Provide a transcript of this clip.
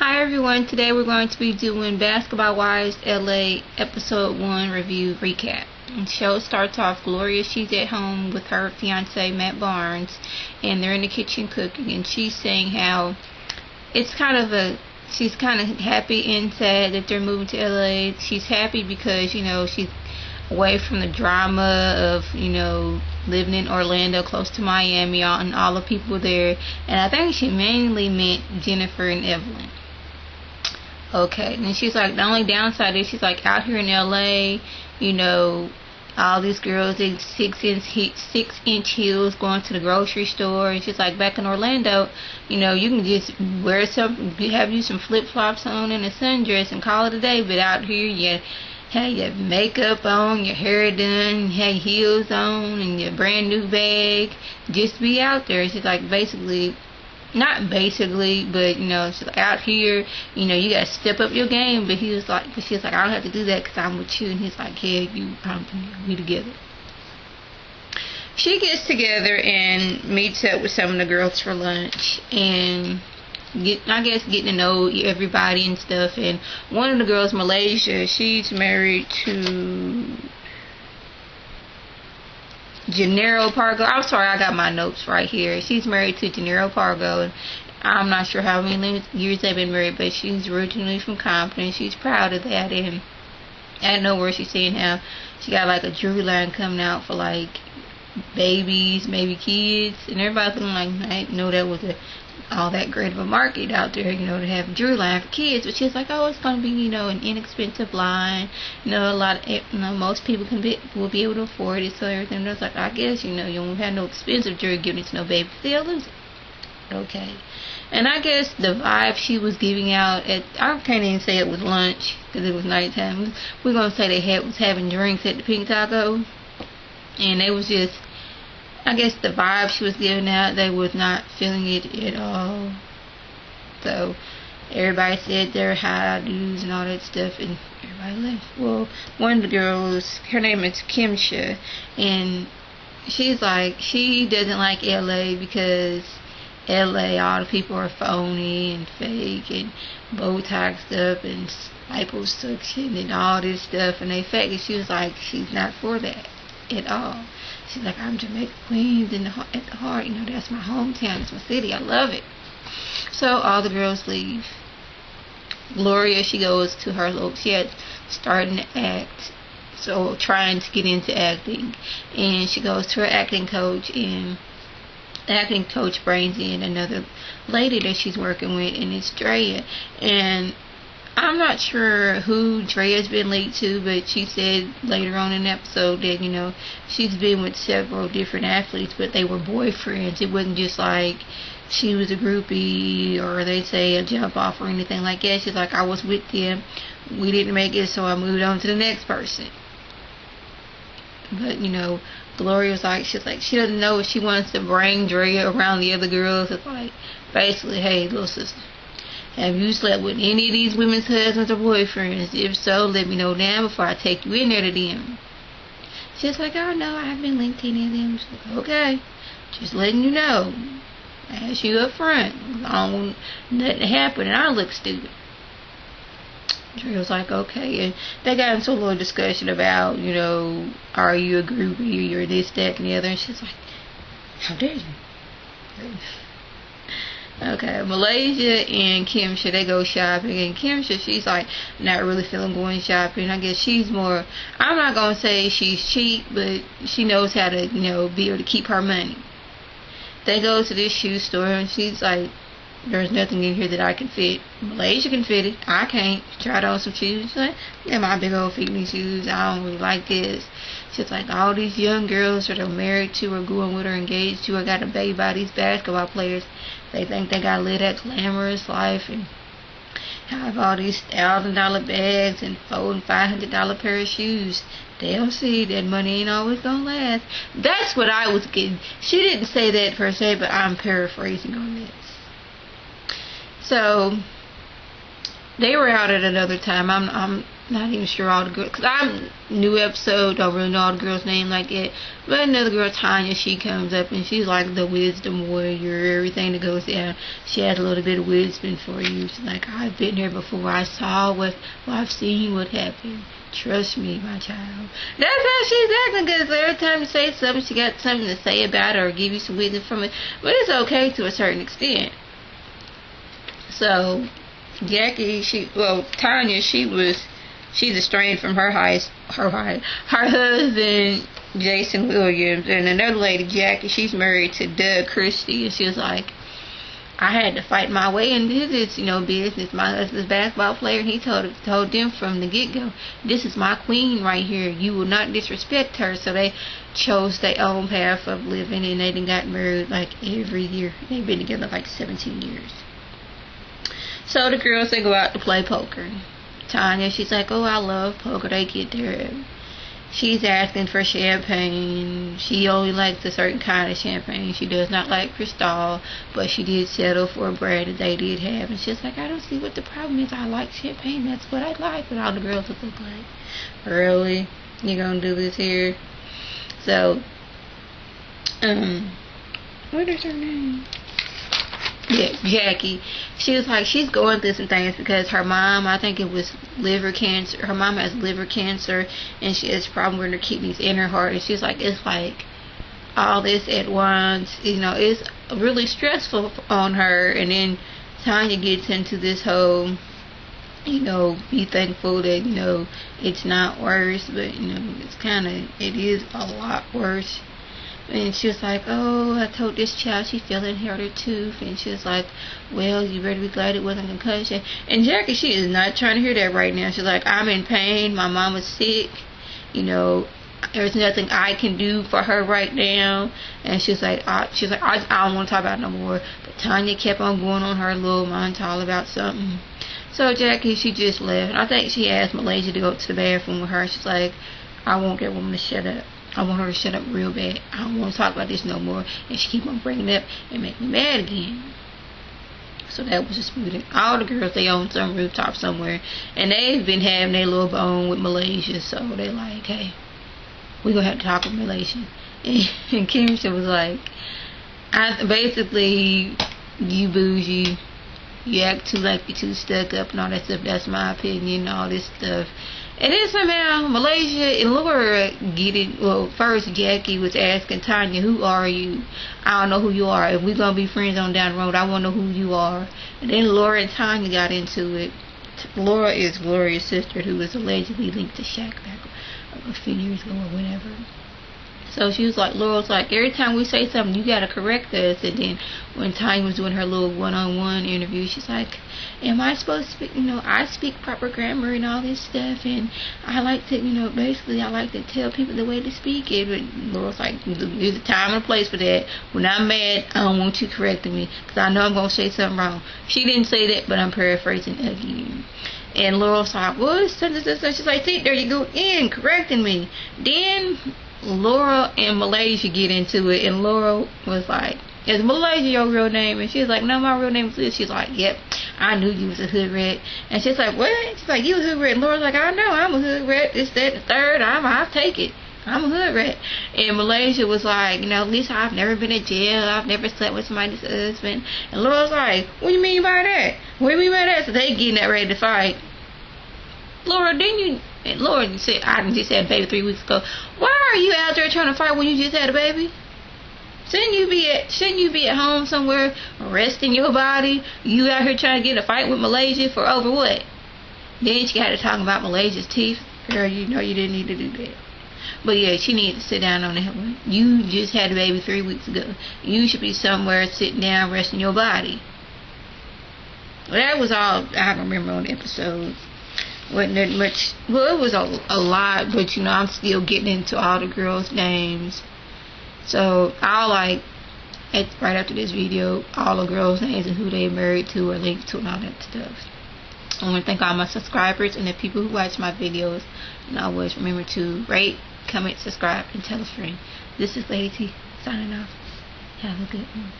Hi everyone, today we're going to be doing Basketball Wives LA episode 1 review recap. The show starts off Gloria, she's at home with her fiance Matt Barnes, and they're in the kitchen cooking, and she's saying how it's she's kind of happy and sad that they're moving to LA. She's happy because, she's away from the drama of, living in Orlando close to Miami and all the people there. And I think she mainly meant Jennifer and Evelyn. Okay, and she's like, the only downside is she's like, out here in LA, all these girls in 6-inch heels going to the grocery store, and she's like, back in Orlando, you can just wear some flip-flops on and a sundress and call it a day. But out here, you have your makeup on, your hair done, you have heels on, and your brand new bag, just to be out there. She's like, not basically, but she's like, out here, you gotta step up your game. But she's like, I don't have to do that because I'm with you. And he's like, yeah, we together. She gets together and meets up with some of the girls for lunch, and getting to know everybody and stuff. And one of the girls, Malaysia, she's married to Gennaro Pargo. I'm sorry, I got my notes right here. She's married to Gennaro Pargo, and I'm not sure how many years they've been married, but she's originally from Compton, and she's proud of that. And I know where she's saying how she got like a jewelry line coming out for like babies, maybe kids, and everybody's looking like, I didn't know that was all that great of a market out there, to have a jewelry line for kids. But she's like, oh, it's gonna be, an inexpensive line. A lot of, most people will be able to afford it. So everything. I was like, I guess, you won't have no expensive jewelry giving it to no baby. They'll lose it. Okay. And I guess the vibe she was giving out I can't even say it was lunch because it was nighttime. We're gonna say they was having drinks at the Pink Taco, and they was just, I guess the vibe she was giving out, they was not feeling it at all. So everybody said their how-dos and all that stuff, and everybody left. Well, one of the girls, her name is Kimsha, and she's like, she doesn't like LA because LA, all the people are phony and fake and Botoxed up and liposuction and all this stuff, and they fake. And she was like, she's not for that at all. She's like, I'm Jamaica Queens at the heart. That's my hometown. It's my city. I love it. So all the girls leave. Gloria, she goes to her she had starting to act, so trying to get into acting. And she goes to her acting coach, and the acting coach brings in another lady that she's working with, and it's Drea. And I'm not sure who Drea's been linked to, but she said later on in the episode that, she's been with several different athletes, but they were boyfriends. It wasn't just like she was a groupie or they say a jump off or anything like that. She's like, I was with them. We didn't make it, so I moved on to the next person. But, Gloria was like, she's like, she doesn't know if she wants to bring Drea around the other girls. It's like, basically, hey, little sister, have you slept with any of these women's husbands or boyfriends? If so, let me know now before I take you in there to them. She's like, oh no, I haven't been linked to any of them. She's like, okay, just letting you know. I asked you up front. I don't want nothing to happen and I look stupid. Drea was like, okay. And they got into a little discussion about, are you a groupie, you're this, that, and the other. And she's like, how dare you? Okay, Malaysia and Kimsha, they go shopping, and Kimsha, she's like not really feeling going shopping. I guess she's more, I'm not going to say she's cheap, but she knows how to, be able to keep her money. They go to this shoe store, and she's like, there's nothing in here that I can fit. Malaysia can fit it. I can't. Tried on some shoes. She's like, they're my big old feet in these shoes. I don't really like this. She's like, all these young girls that are married to or going with or engaged to or got a baby by these basketball players, they think they got to live that glamorous life and have all these $1,000 bags and $400 and $500 pair of shoes. They'll see that money ain't always gonna last. That's what I was getting. She didn't say that per se, but I'm paraphrasing on this. So they were out at another time. Not even sure all the girls, because I'm new episode, don't really know all the girls' name like that. But another girl, Tanya, she comes up and she's like the wisdom warrior, everything that goes down. She has a little bit of wisdom for you. She's like, I've been here before. I saw I've seen what happened. Trust me, my child. That's how she's acting, because every time you say something, she got something to say about it or give you some wisdom from it. But it's okay to a certain extent. So, Jackie, Tanya, she's estranged from her husband, Jason Williams, and another lady, Jackie, she's married to Doug Christie, and she was like, I had to fight my way into this, business. My husband's a basketball player, and he told them from the get-go, this is my queen right here. You will not disrespect her. So they chose their own path of living, and they got married like every year. They've been together like 17 years. So the girls, they go out to play poker. Tanya, she's like, oh, I love poker. They get there. She's asking for champagne. She only likes a certain kind of champagne. She does not like Cristal, but she did settle for a brand that they did have. And she's like, I don't see what the problem is. I like champagne. That's what I like. But all the girls look like, really? You gonna do this here? So, what is her name? Yeah, Jackie. She was like, she's going through some things because her mom, I think it was liver cancer. Her mom has liver cancer, and she has a problem with her kidneys and her heart. And she's like, it's like all this at once. It's really stressful on her. And then Tanya gets into this whole, be thankful that, it's not worse. But, it is a lot worse. And she was like, oh, I told this child she fell and hurt her tooth. And she was like, well, you better be glad it wasn't concussion. And Jackie, she is not trying to hear that right now. She's like, I'm in pain. My mom was sick. There's nothing I can do for her right now. And she's like, I don't want to talk about it no more. But Tanya kept on going on her little montage about something. So Jackie, she just left. I think she asked Malaysia to go to the bathroom with her. She's like, I want that woman to shut up. I want her to shut up real bad. I don't want to talk about this no more. And she keep on bringing it up and make me mad again. So that was disputed. All the girls, they own some rooftop somewhere. And they've been having their little bone with Malaysia. So they're like, hey, we're going to have to talk with Malaysia. And Kimsha was like, basically, you bougie. You act too like you're too stuck up and all that stuff. That's my opinion and all this stuff. And then somehow Malaysia and Laura get it. Well, first Jackie was asking Tanya, who are you? I don't know who you are. If we're going to be friends on down the road, I want to know who you are. And then Laura and Tanya got into it. Laura is Gloria's sister, who was allegedly linked to Shaq back a few years ago or whatever. So she was like, Laura's like, every time we say something, you got to correct us. And then when Tanya was doing her little one-on-one interview, she's like, am I supposed to speak, I speak proper grammar and all this stuff. And I like to, basically I like to tell people the way to speak it. But Laura's like, there's a time and a place for that. When I'm mad, I don't want you correcting me because I know I'm going to say something wrong. She didn't say that, but I'm paraphrasing again. And Laura's like, well, she's like, see, there you go in, correcting me. Then Laura and Malaysia get into it, and Laura was like, is Malaysia your real name? And she was like, no, my real name is this. She's like, yep, I knew you was a hood rat. And she's like, what? She's like, you a hood rat. And Laura's like, I know, I'm a hood rat. This, that, the third. I'll take it. I'm a hood rat. And Malaysia was like, at least I've never been in jail. I've never slept with somebody's husband. And Laura's like, what do you mean by that? What do you mean by that? So they getting that ready to fight. Laura, didn't you? And Laura said, I just had a baby 3 weeks ago. Why are you out there trying to fight when you just had a baby? Shouldn't you be at home somewhere resting your body? You out here trying to get a fight with Malaysia for over what? Then she got to talk about Malaysia's teeth. Girl, you didn't need to do that. But yeah, she needs to sit down on that one. You just had a baby 3 weeks ago. You should be somewhere sitting down resting your body. Well, that was all I can remember on the episode. Wasn't that much. Well, it was a lot, but I'm still getting into all the girls' names. So I'll right after this video, all the girls' names and who they married to or linked to and all that stuff. I want to thank all my subscribers and the people who watch my videos. And always remember to rate, comment, subscribe, and tell a friend. This is Lady T signing off. Have a good one.